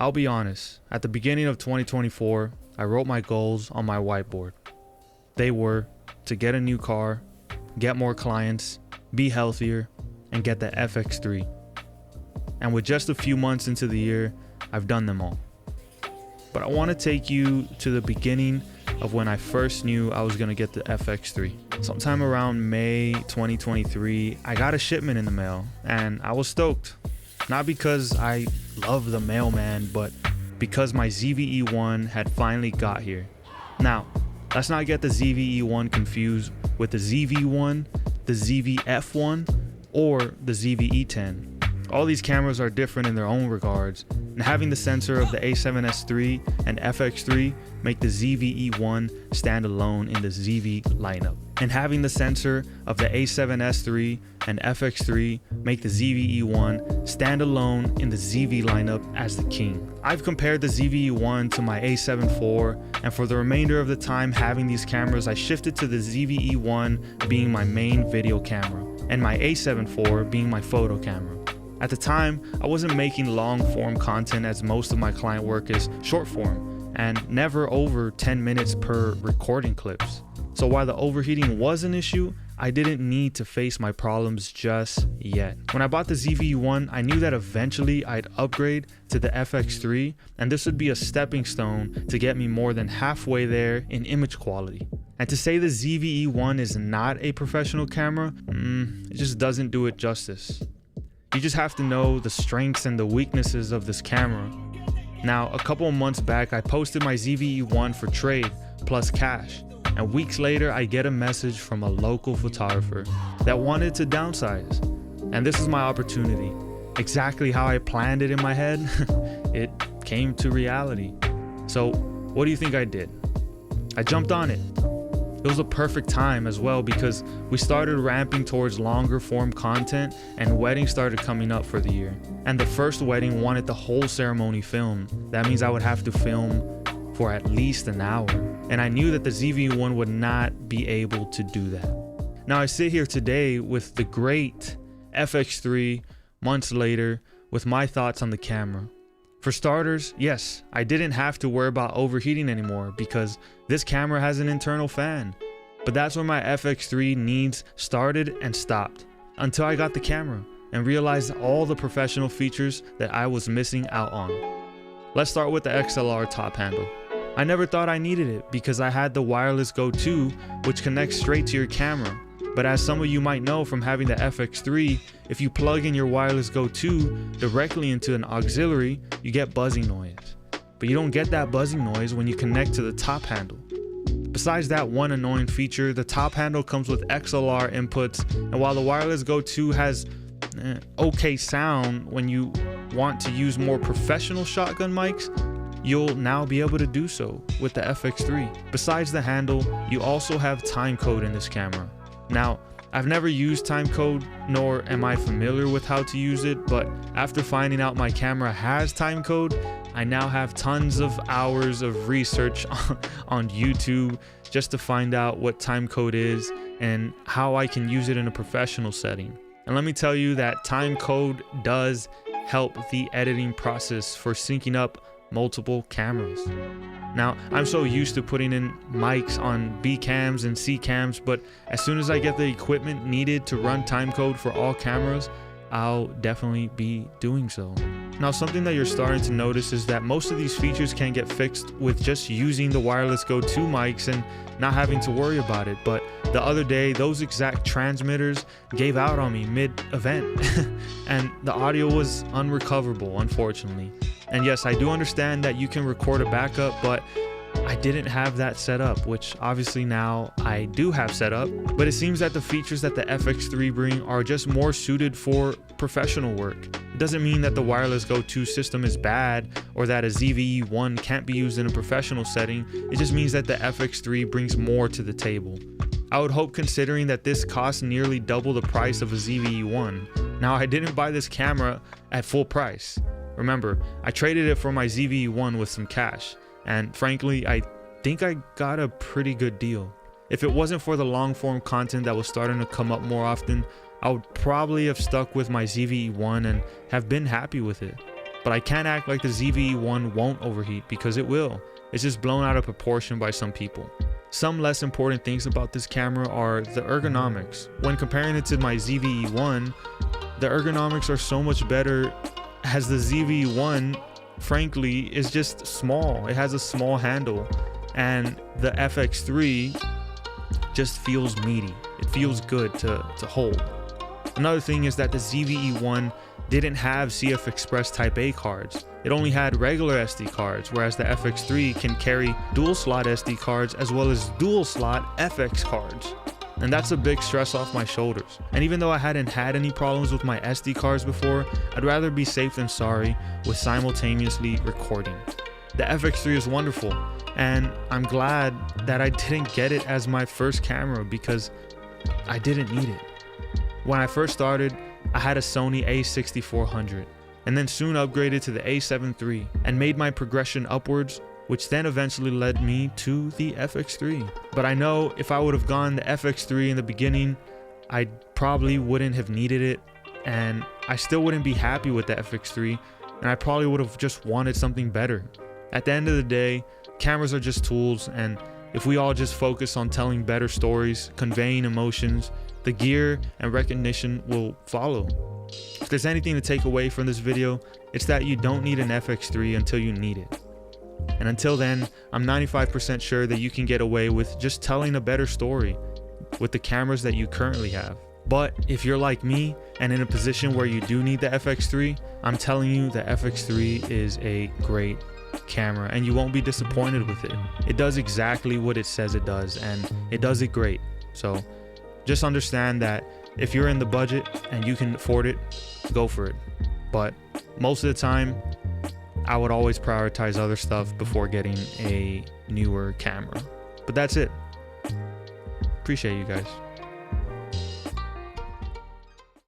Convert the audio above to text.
I'll be honest, at the beginning of 2024, I wrote my goals on my whiteboard. They were to get a new car, get more clients, be healthier, and get the FX3. And with just a few months into the year, I've done them all. But I want to take you to the beginning of when I first knew I was going to get the FX3. Sometime around May 2023, I got a shipment in the mail and I was stoked. Not because I love the mailman, but because my ZVE1 had finally got here. Now, let's not get the ZVE1 confused with the ZV1, the ZVF1, or the ZVE10. All these cameras are different in their own regards, and having the sensor of the A7S III and FX3 make the ZVE1 stand alone in the ZV lineup. And having the sensor of the A7S III and FX3 make the ZVE1 stand alone in the ZV lineup as the king. I've compared the ZVE1 to my A7 IV, and for the remainder of the time having these cameras, I shifted to the ZVE1 being my main video camera, and my A7 IV being my photo camera. At the time, I wasn't making long form content as most of my client work is short form and never over 10 minutes per recording clips. So while the overheating was an issue, I didn't need to face my problems just yet. When I bought the ZVE1, I knew that eventually I'd upgrade to the FX3, and this would be a stepping stone to get me more than halfway there in image quality. And to say the ZVE1 is not a professional camera, it just doesn't do it justice. You just have to know the strengths and the weaknesses of this camera. Now, a couple of months back, I posted my ZVE1 for trade plus cash, and weeks later, I get a message from a local photographer that wanted to downsize. And this is my opportunity. Exactly how I planned it in my head, it came to reality. So, what do you think I did? I jumped on it. It was a perfect time as well because we started ramping towards longer form content and weddings started coming up for the year. And the first wedding wanted the whole ceremony filmed. That means I would have to film for at least an hour. And I knew that the ZV1 would not be able to do that. Now I sit here today with the great FX3 months later with my thoughts on the camera. For starters, yes, I didn't have to worry about overheating anymore because this camera has an internal fan. But that's where my FX3 needs started and stopped until I got the camera and realized all the professional features that I was missing out on. Let's start with the XLR top handle. I never thought I needed it because I had the wireless Go 2, which connects straight to your camera. But as some of you might know from having the FX3, if you plug in your wireless Go 2 directly into an auxiliary, you get buzzing noise. But you don't get that buzzing noise when you connect to the top handle. Besides that one annoying feature, the top handle comes with XLR inputs, and while the wireless Go 2 has okay sound when you want to use more professional shotgun mics, you'll now be able to do so with the FX3. Besides the handle, you also have timecode in this camera. Now, I've never used timecode, nor am I familiar with how to use it, but after finding out my camera has timecode, I now have tons of hours of research on YouTube just to find out what timecode is and how I can use it in a professional setting. And let me tell you that timecode does help the editing process for syncing up multiple cameras. Now, I'm so used to putting in mics on B cams and C cams, but as soon as I get the equipment needed to run timecode for all cameras, I'll definitely be doing so. Now, something that you're starting to notice is that most of these features can get fixed with just using the wireless Go 2 mics and not having to worry about it. But the other day, those exact transmitters gave out on me mid-event and the audio was unrecoverable, unfortunately. And yes, I do understand that you can record a backup, but I didn't have that set up, which obviously now I do have set up. But it seems that the features that the FX3 bring are just more suited for professional work. It doesn't mean that the wireless Go 2 system is bad or that a ZVE1 can't be used in a professional setting. It just means that the FX3 brings more to the table. I would hope, considering that this costs nearly double the price of a ZVE1. Now, I didn't buy this camera at full price. Remember, I traded it for my ZVE1 with some cash, and frankly, I think I got a pretty good deal. If it wasn't for the long form content that was starting to come up more often, I would probably have stuck with my ZVE1 and have been happy with it. But I can't act like the ZVE1 won't overheat, because it will. It's just blown out of proportion by some people. Some less important things about this camera are the ergonomics. When comparing it to my ZVE1, the ergonomics are so much better, as the ZVE1, frankly, is just small. It has a small handle, and the FX3 just feels meaty. It feels good to hold. Another thing is that the ZVE1 didn't have CF Express Type A cards. It only had regular SD cards, whereas the FX3 can carry dual slot SD cards as well as dual slot FX cards. And that's a big stress off my shoulders. And even though I hadn't had any problems with my SD cards before, I'd rather be safe than sorry with simultaneously recording. The FX3 is wonderful, and I'm glad that I didn't get it as my first camera, because I didn't need it. When I first started, I had a Sony a6400, and then soon upgraded to the a7 III and made my progression upwards, which then eventually led me to the FX3. But I know if I would have gone the FX3 in the beginning, I probably wouldn't have needed it, and I still wouldn't be happy with the FX3, and I probably would have just wanted something better. At the end of the day, cameras are just tools, and if we all just focus on telling better stories, conveying emotions, the gear and recognition will follow. If there's anything to take away from this video, it's that you don't need an FX3 until you need it. And until then, I'm 95% sure that you can get away with just telling a better story with the cameras that you currently have. But if you're like me and in a position where you do need the FX3, I'm telling you the FX3 is a great camera and you won't be disappointed with it. It does exactly what it says it does, and it does it great. So just understand that if you're in the budget and you can afford it, go for it. But most of the time, I would always prioritize other stuff before getting a newer camera. But that's it. Appreciate you guys.